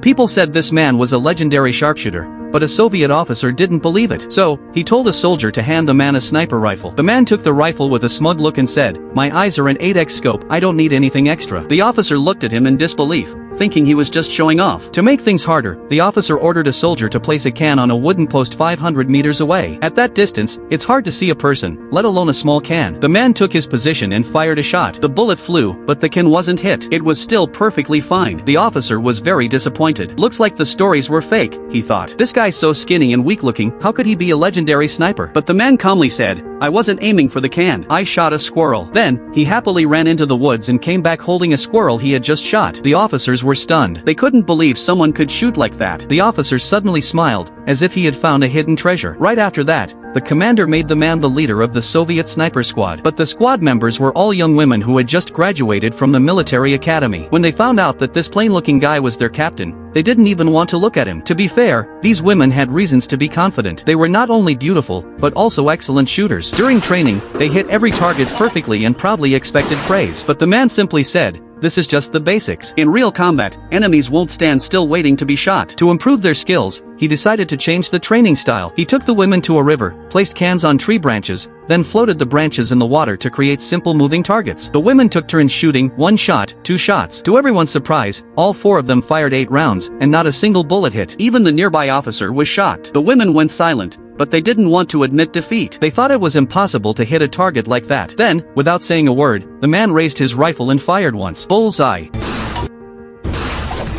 People said this man was a legendary sharpshooter, but a Soviet officer didn't believe it. So, he told a soldier to hand the man a sniper rifle. The man took the rifle with a smug look and said, "My eyes are an 8x scope, I don't need anything extra." The officer looked at him in disbelief, thinking he was just showing off. To make things harder, the officer ordered a soldier to place a can on a wooden post 500 meters away. At that distance, it's hard to see a person, let alone a small can. The man took his position and fired a shot. The bullet flew, but the can wasn't hit. It was still perfectly fine. The officer was very disappointed. Looks like the stories were fake, he thought. This guy's so skinny and weak-looking, how could he be a legendary sniper? But the man calmly said, "I wasn't aiming for the can. I shot a squirrel." Then, he happily ran into the woods and came back holding a squirrel he had just shot. The officers were stunned. They couldn't believe someone could shoot like that. The officer suddenly smiled, as if he had found a hidden treasure. Right after that, the commander made the man the leader of the Soviet sniper squad. But the squad members were all young women who had just graduated from the military academy. When they found out that this plain-looking guy was their captain, they didn't even want to look at him. To be fair, these women had reasons to be confident. They were not only beautiful, but also excellent shooters. During training, they hit every target perfectly and proudly expected praise. But the man simply said, "This is just the basics. In real combat, enemies won't stand still waiting to be shot." To improve their skills, he decided to change the training style. He took the women to a river, placed cans on tree branches, then floated the branches in the water to create simple moving targets. The women took turns shooting, 1 shot, 2 shots. To everyone's surprise, all 4 of them fired 8 rounds, and not a single bullet hit. Even the nearby officer was shocked. The women went silent, but they didn't want to admit defeat. They thought it was impossible to hit a target like that. Then, without saying a word, the man raised his rifle and fired once. Bullseye.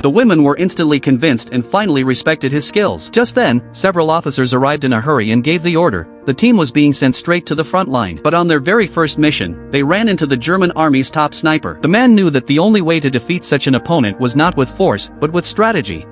The women were instantly convinced and finally respected his skills. Just then, several officers arrived in a hurry and gave the order. The team was being sent straight to the front line. But on their very first mission, they ran into the German army's top sniper. The man knew that the only way to defeat such an opponent was not with force, but with strategy.